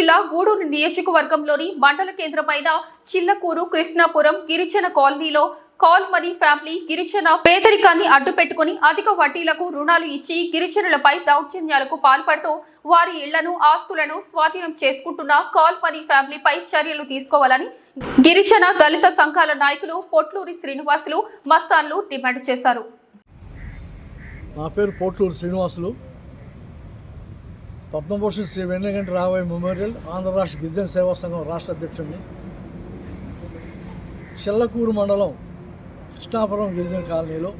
జిల్లా గూడూరు నియోజకవర్గంలోని మండల కేంద్రమైన చిల్లకూరు కృష్ణాపురం గిరిజన కాలనీలో కాల్మనీ ఫ్యామిలీ గిరిజన పేదరికాన్ని అడ్డుపెట్టుకుని అధిక వడ్డీలకు రుణాలు ఇచ్చి గిరిజనులపై దౌర్జన్యాలకు పాల్పడుతూ వారి ఇళ్లను ఆస్తులను స్వాధీనం చేసుకుంటున్న కాల్మనీ ఫ్యామిలీపై చర్యలు తీసుకోవాలని గిరిజన దళిత సంఘాల నాయకులు పొట్లూరి శ్రీనివాసులు మస్తాన్లు డిమాండ్ చేశారు. నా పేరు పొట్లూరి శ్రీనివాసులు. పద్మభూషణ్ శ్రీ వెన్నగంటి రాఘవయ్య మెమోరియల్ ఆంధ్ర రాష్ట్ర గిరిజన సేవా సంఘం రాష్ట్ర అధ్యక్షుడిని. చిల్లకూరు మండలం కృష్ణాపురం గిరిజన కాలనీలో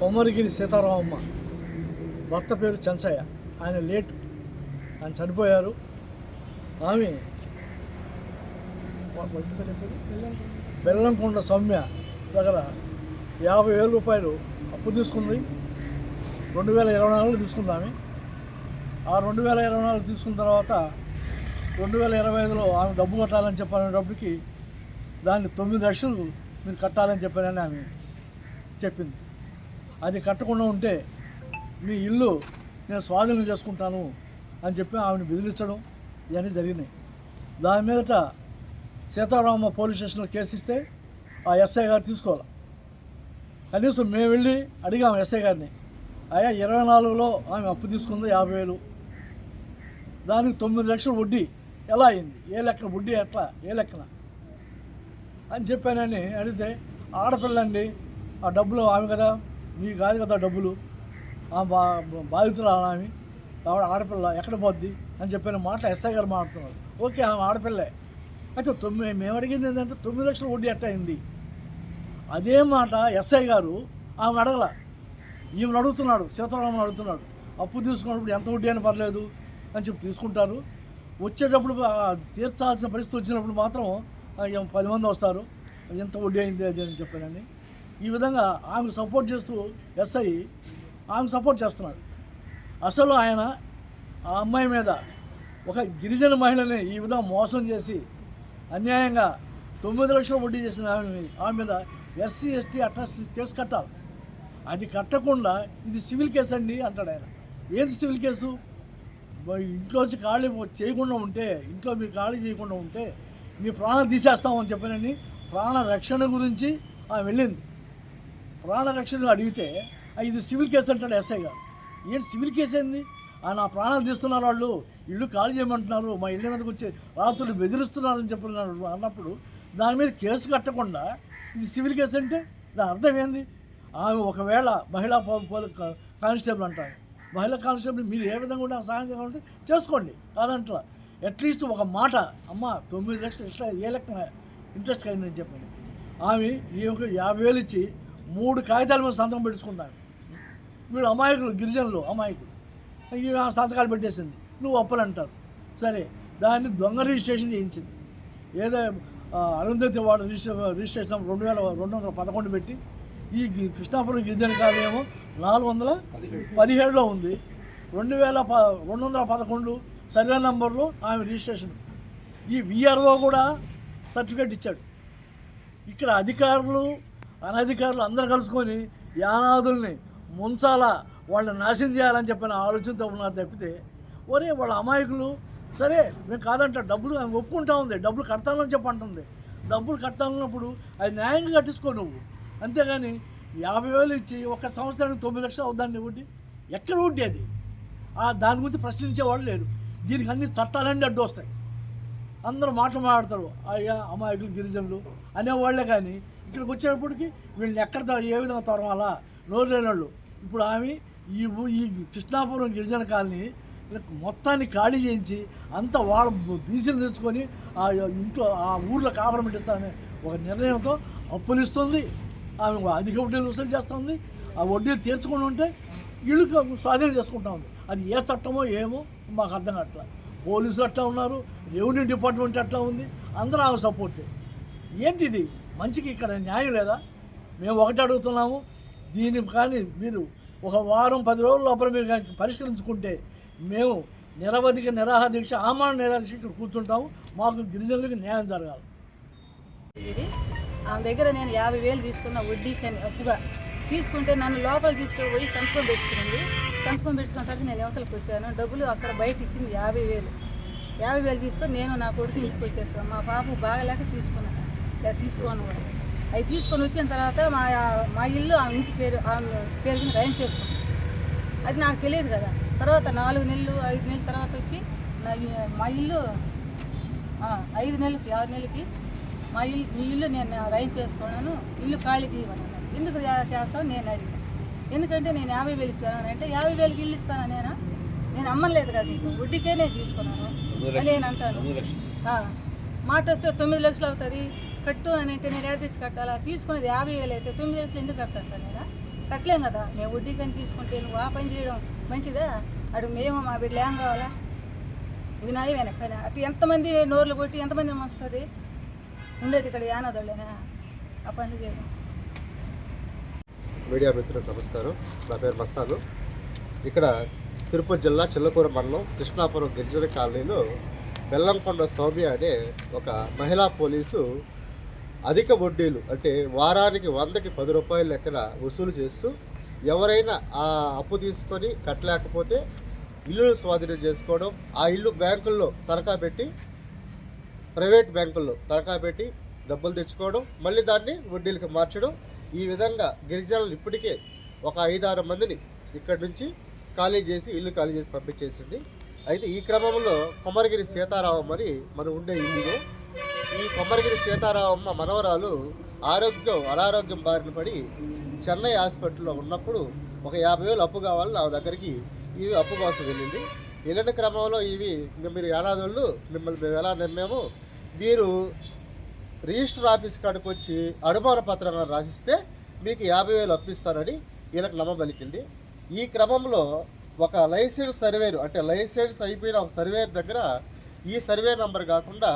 కొమ్మరిగిరి సీతారామమ్మ భర్త పేరు చంచయ్య, ఆయన లేట్, ఆయన చనిపోయారు. ఆమె బెల్లంకొండ సౌమ్య దగ్గర 50,000 రూపాయలు అప్పు తీసుకుంది. 2024 తీసుకుంది ఆమె. ఆ 2024 తీసుకున్న తర్వాత 2025లో ఆమె డబ్బు కట్టాలని చెప్పాలనే డబ్బుకి దాన్ని 9 లక్షలు మీరు కట్టాలని చెప్పానని ఆమె చెప్పింది. అది కట్టకుండా ఉంటే మీ ఇల్లు నేను స్వాధీనం చేసుకుంటాను అని చెప్పి ఆమెను బెదిరించడం ఇవన్నీ జరిగినాయి. దాని మీదట సీతారామ పోలీస్ స్టేషన్లో కేసు ఇస్తే ఆ ఎస్ఐ గారు తీసుకోవాలి. కనీసం మేము వెళ్ళి అడిగాము ఎస్ఐ గారిని, అయ్యా 24లో ఆమె అప్పు తీసుకుంది 50,000, దానికి 9 లక్షలు వడ్డీ ఎలా అయింది, ఏ లెక్క వడ్డీ ఎట్లా, ఏ లెక్కన అని చెప్పానని అడిగితే, ఆడపిల్లండి ఆ డబ్బులు ఆమె కదా, మీ కాదు కదా డబ్బులు, ఆ బాధితులు ఆమె ఆవిడ ఆడపిల్ల ఎక్కడ పోద్ది అని చెప్పిన మాట ఎస్ఐ గారు మాట్లాడుతున్నారు. ఓకే, ఆమె ఆడపిల్లే. అయితే మేము అడిగింది ఏంటంటే 9 లక్షల వడ్డీ ఎట్లా అయింది. అదే మాట ఎస్ఐ గారు ఆమె అడగల, ఈమెను అడుగుతున్నాడు, సీతారామన్ అడుగుతున్నాడు. అప్పు తీసుకున్నప్పుడు ఎంత వడ్డీ అని పర్లేదు అని చెప్పి తీసుకుంటారు. వచ్చేటప్పుడు తీర్చాల్సిన పరిస్థితి వచ్చినప్పుడు మాత్రం 10 మంది వస్తారు, ఎంత వడ్డీ అయింది అది అని చెప్పానని. ఈ విధంగా ఆమెకు సపోర్ట్ చేస్తూ ఎస్ఐ ఆమెకు సపోర్ట్ చేస్తున్నాడు. అసలు ఆయన ఆ అమ్మాయి మీద, ఒక గిరిజన మహిళని ఈ విధంగా మోసం చేసి అన్యాయంగా 9 లక్షల వడ్డీ చేసిన ఆమె మీద ఎస్సీ ఎస్టీ అట్రాసిటీ కేసు కట్టాలి. అది కట్టకుండా ఇది సివిల్ కేసు అండి అంటాడు ఆయన. ఏంది సివిల్ కేసు? ఇంట్లోంచి ఖాళీ చేయకుండా ఉంటే, ఇంట్లో మీరు ఖాళీ చేయకుండా ఉంటే మీ ప్రాణం తీసేస్తామని చెప్పానని ప్రాణ రక్షణ గురించి ఆమె వెళ్ళింది. ప్రాణ రక్షణ అడిగితే ఇది సివిల్ కేసు అంటాడు ఎస్ఐ గారు. ఏంటి సివిల్ కేసు ఏంది? నా ప్రాణాలు తీస్తున్నారు, వాళ్ళు ఇల్లు ఖాళీ చేయమంటున్నారు, మా ఇళ్ళ మీదకి వచ్చి రాత్రులు బెదిరిస్తున్నారని చెప్పినారు అన్నప్పుడు దాని మీద కేసు కట్టకుండా ఇది సివిల్ కేసు అంటే దాని అర్థం ఏంది? ఆమె ఒకవేళ మహిళా కానిస్టేబుల్ అంటారు, మహిళా కానిస్టేబుల్ మీరు ఏ విధంగా కూడా సహాయం చేయాలంటే చేసుకోండి కాదంటా. అట్లీస్ట్ ఒక మాట, అమ్మ 9 లక్షలు ఎట్లా ఏ లెక్క ఇంట్రెస్ట్ అయిందని చెప్పండి. ఆమె ఈ 50,000 ఇచ్చి 3 కాగితాల మీద సంతకం పెట్టించుకున్నాను. వీళ్ళు అమాయకులు, గిరిజనులు అమాయకులు, ఈ సంతకాలు పెట్టేసింది, నువ్వు ఒప్పలంటారు. సరే, దాన్ని దొంగ రిజిస్ట్రేషన్ చేయించింది. ఏదో అరుంధతి వార్డు రిజిస్ట్రేషన్ 2211 పెట్టి, ఈ కృష్ణాపురం గిరిజన కాలనీ ఏమో 417లో ఉంది. 2211 సర్వే నంబర్లో ఆమె రిజిస్ట్రేషన్. ఈ విఆర్ఓ కూడా సర్టిఫికేట్ ఇచ్చాడు. ఇక్కడ అధికారులు అనధికారులు అందరూ కలుసుకొని యానాదుల్ని ముంచాలా, వాళ్ళని నాశనం చేయాలని చెప్పిన ఆలోచనతో ఉన్నారు తప్పితే, ఒరే వాళ్ళ అమాయకులు. సరే మేము కాదంట, డబ్బులు ఆమె ఒప్పుకుంటా ఉంది, డబ్బులు కడతానని చెప్పి అంటుంది. డబ్బులు కట్టాలన్నప్పుడు అది న్యాయంగా కట్టించుకో నువ్వు, అంతేగాని 50,000 ఇచ్చి ఒక సంవత్సరానికి 9 లక్షలు అవుదాన్ని వడ్డీ. ఎక్కడ వడ్డీ అది? దాని గురించి ప్రశ్నించేవాళ్ళు లేరు. దీనికి అన్ని చట్టాలన్నీ అడ్డు వస్తాయి. అందరూ మాట్లాడతారు, అయ్యా అమాయకులు గిరిజనులు అనేవాళ్లే. కానీ ఇక్కడికి వచ్చేటప్పటికి వీళ్ళని ఎక్కడ ఏ విధంగా తొరమాలా నోరు లేని వాళ్ళు. ఇప్పుడు ఆమె ఈ కృష్ణాపురం గిరిజన కాలనీ మొత్తాన్ని ఖాళీ చేయించి అంతా వాళ్ళ బీసీలు తెచ్చుకొని ఆ ఇంట్లో ఆ ఊర్లో కాపురం పెట్టిస్తామనే ఒక నిర్ణయంతో అప్పులు ఇస్తుంది. ఆమె అధిక వడ్డీలు వసూలు చేస్తుంది. ఆ వడ్డీలు తీర్చుకుని ఉంటే ఇల్లు స్వాధీనం చేసుకుంటా ఉంది. అది ఏ చట్టమో ఏమో మాకు అర్థం కావట్లా. పోలీసులు అట్లా ఉన్నారు, రెవెన్యూ డిపార్ట్మెంట్ అట్లా ఉంది, అందరూ ఆమె సపోర్టే. ఏంటిది? మంచికి ఇక్కడ న్యాయం లేదా? మేము ఒకటి అడుగుతున్నాము, దీన్ని కానీ మీరు ఒక వారం 10 రోజుల లోపల మీరు కానీ పరిష్కరించుకుంటే మేము నిరవధిక నిరాహార దీక్ష, ఆమరణ నిరాహార దీక్ష ఇక్కడ కూర్చుంటాము. మాకు గిరిజనులకి న్యాయం జరగాలి. ఆమె దగ్గర నేను 50,000 తీసుకున్న వడ్డీ అప్పుగా తీసుకుంటే నన్ను లోపల తీసుకుపోయి సంతకం పెట్టుకుని తర్వాత నేను యువతలకు వచ్చాను. డబ్బులు అక్కడ బయట ఇచ్చింది 50,000. 50,000 తీసుకొని నేను నా కొడుకు ఇంటికి వచ్చేస్తాను. మా పాప బాగలేక తీసుకున్నాను. తీసుకోను కూడా అవి తీసుకొని వచ్చిన తర్వాత మా ఇల్లు ఆమె ఇంటి పేరు రైన్ చేసుకున్నాను. అది నాకు తెలియదు కదా. తర్వాత 4 నెలలు 5 నెలల తర్వాత వచ్చి మా ఇల్లు 5 నెలలకి 6 నెలలకి మీ ఇల్లు నేను రైన్ చేసుకున్నాను, ఇల్లు ఖాళీ చేయమన్నాను. ఎందుకు చేస్తాను నేను అడిగాను. ఎందుకంటే నేను 50,000 ఇచ్చాను అంటే 50,000కి ఇల్లు ఇస్తాను నేను అమ్మలేదు కదా, నీకు వడ్డీకే నేను తీసుకున్నాను అని నేను అంటాను. మాట వస్తే 9 లక్షలు అవుతుంది కట్టు అని అంటే నేను ఏడ తెచ్చి కట్టాలా? తీసుకునేది 50,000 అయితే 9 లక్షలు ఎందుకు కడతాను సార్? నేను కట్టలేం కదా. మేము వడ్డీకని తీసుకుంటే నువ్వు ఆ పని చేయడం మంచిదా? అడు మేము మా బిడ్డలు ఏం కావాలా? ఇది నాయమేనా పైన అటు ఎంతమంది నోర్లు కొట్టి ఎంతమంది వస్తుంది ఉండేది ఇక్కడ యానదోళ్ళేనా ఆ పనులు చేయడం. మీడియా మిత్రులకు నమస్కారం. నా పేరు మస్తాను. ఇక్కడ తిరుపతి జిల్లా చిల్లకూరు మండలం కృష్ణాపురం గిరిజన కాలనీలో బెల్లంకొండ సౌమ్య అనే ఒక మహిళా పోలీసు అధిక వడ్డీలు అంటే వారానికి 100కి 10 రూపాయల లెక్కన వసూలు చేస్తూ ఎవరైనా ఆ అప్పు తీసుకొని కట్టలేకపోతే ఇల్లు స్వాధీనం చేసుకోవడం, ఆ ఇల్లు బ్యాంకుల్లో తనఖా పెట్టి ప్రైవేట్ బ్యాంకుల్లో తనఖా పెట్టి డబ్బులు తెచ్చుకోవడం, మళ్ళీ దాన్ని వడ్డీలకు మార్చడం, ఈ విధంగా గిరిజనులు ఇప్పటికే ఒక 5-6 మందిని ఇక్కడి నుంచి ఇల్లు ఖాళీ చేసి పంపించేసింది. అయితే ఈ క్రమంలో కొమరగిరి సీతారామం అని మనం ఉండే ఇల్లు, ఈ కొమరగిరి సీతారామమ్మ మనవరాలు అనారోగ్యం బారిన పడి చెన్నై హాస్పిటల్లో ఉన్నప్పుడు ఒక 50,000 అప్పు కావాలని నా దగ్గరికి ఇవి అప్పు కోసం వెళ్ళింది. వెళ్ళిన క్రమంలో ఇవి మీరు యానాదోళ్ళు మిమ్మల్ని మేము ఎలా నమ్మాము, మీరు రిజిస్టర్ ఆఫీస్ కాడికి వచ్చి అనుమాన పత్రంగా రాసిస్తే మీకు 50,000 అప్పిస్తానని వీళ్ళకి నమ్మబలికింది. ఈ క్రమంలో ఒక లైసెన్స్ సర్వేరు అంటే లైసెన్స్ అయిపోయిన ఒక సర్వేర్ దగ్గర ఈ సర్వే నంబర్ కాకుండా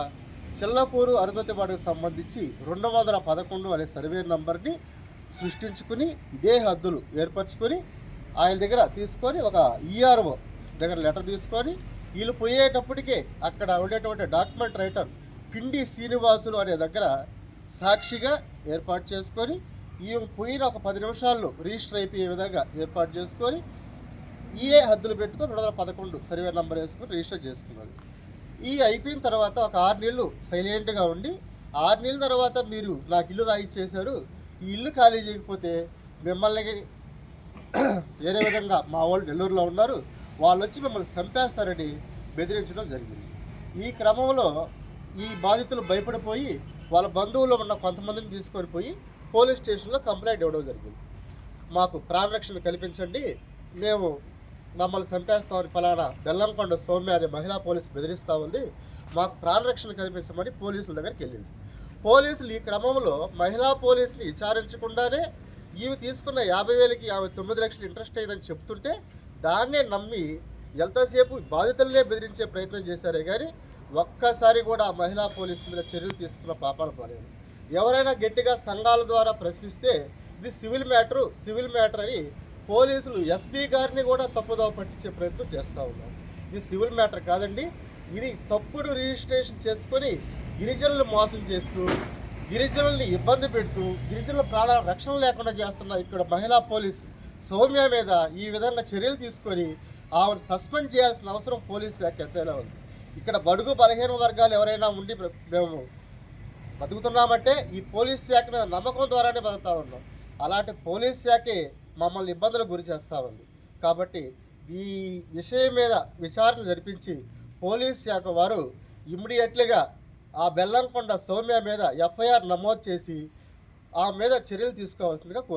చిల్లకూరు అరుంధతివాడకు సంబంధించి 211 అనే సర్వే నంబర్ని సృష్టించుకుని ఇదే హద్దులు ఏర్పరచుకొని ఆయన దగ్గర తీసుకొని ఒక ఈఆర్ఓ దగ్గర లెటర్ తీసుకొని వీళ్ళు పోయేటప్పటికే అక్కడ ఉండేటువంటి డాక్యుమెంట్ రైటర్ పిండి శ్రీనివాసులు అనే దగ్గర సాక్షిగా ఏర్పాటు చేసుకొని ఈ పోయిన ఒక 10 నిమిషాల్లో రిజిస్టర్ అయిపోయే విధంగా ఏర్పాటు చేసుకొని ఈఏ హద్దులు పెట్టుకొని 211 సర్వే నంబర్ వేసుకొని రిజిస్టర్ చేసుకున్నారు. ఈ అయిపోయిన తర్వాత ఒక 6 నెలలు సైలెంట్గా ఉండి 6 నెలల తర్వాత మీరు నాకు ఇల్లు రాయిచ్చేశారు, ఈ ఇల్లు ఖాళీ చేయకపోతే మిమ్మల్ని వేరే విధంగా మా వాళ్ళు నెల్లూరులో ఉన్నారు, వాళ్ళు వచ్చి మిమ్మల్ని చంపేస్తారని బెదిరించడం జరిగింది. ఈ క్రమంలో ఈ బాధితులు భయపడిపోయి వాళ్ళ బంధువులు ఉన్న కొంతమందిని తీసుకొని పోయి పోలీస్ స్టేషన్లో కంప్లైంట్ ఇవ్వడం జరిగింది. మాకు ప్రాణరక్షణ కల్పించండి, మేము మమ్మల్ని చంపేస్తామని ఫలానా బెల్లంకొండ సౌమ్య అనే మహిళా పోలీసు బెదిరిస్తూ ఉంది, మాకు ప్రాణరక్షణ కల్పించమని పోలీసుల దగ్గరికి వెళ్ళింది. పోలీసులు ఈ క్రమంలో మహిళా పోలీసుని విచారించకుండానే ఈమె తీసుకున్న 50,000కి ఆమె 9 లక్షలు ఇంట్రెస్ట్ అయిందని చెప్తుంటే దాన్నే నమ్మి ఎంతసేపు బాధితులనే బెదిరించే ప్రయత్నం చేశారే కానీ ఒక్కసారి కూడా ఆ మహిళా పోలీసు మీద చర్యలు తీసుకున్న పాపాలు పోలేదు. ఎవరైనా గట్టిగా సంఘాల ద్వారా ప్రశ్నిస్తే ఇది సివిల్ మ్యాటర్ అని పోలీసులు ఎస్పీ గారిని కూడా తప్పుదోవ పట్టించే ప్రయత్నం చేస్తూ ఉన్నారు. ఇది సివిల్ మ్యాటర్ కాదండి, ఇది తప్పుడు రిజిస్ట్రేషన్ చేసుకొని గిరిజనులు మోసం చేస్తూ గిరిజనుల్ని ఇబ్బంది పెడుతూ గిరిజనుల ప్రాణాల రక్షణ లేకుండా చేస్తున్న ఇక్కడ మహిళా పోలీసు సౌమ్య మీద ఈ విధంగా చర్యలు తీసుకొని ఆమెను సస్పెండ్ చేయాల్సిన అవసరం పోలీసు శాఖ ఎంతైనా ఉంది. ఇక్కడ బడుగు బలహీన వర్గాలు ఎవరైనా ఉండి మేము బతుకుతున్నామంటే ఈ పోలీస్ శాఖ మీద నమ్మకం ద్వారానే బతుకుతా ఉన్నాం. అలాంటి పోలీస్ శాఖే మమ్మల్ని ఇబ్బందులకు గురి చేస్తూ ఉంది. కాబట్టి ఈ విషయం మీద విచారణ జరిపించి పోలీస్ శాఖ వారు ఇమ్మీడియట్లీగా ఆ బెల్లంకొండ సౌమ్య మీద ఎఫ్ఐఆర్ నమోదు చేసి ఆ మీద చర్యలు తీసుకోవాల్సిందిగా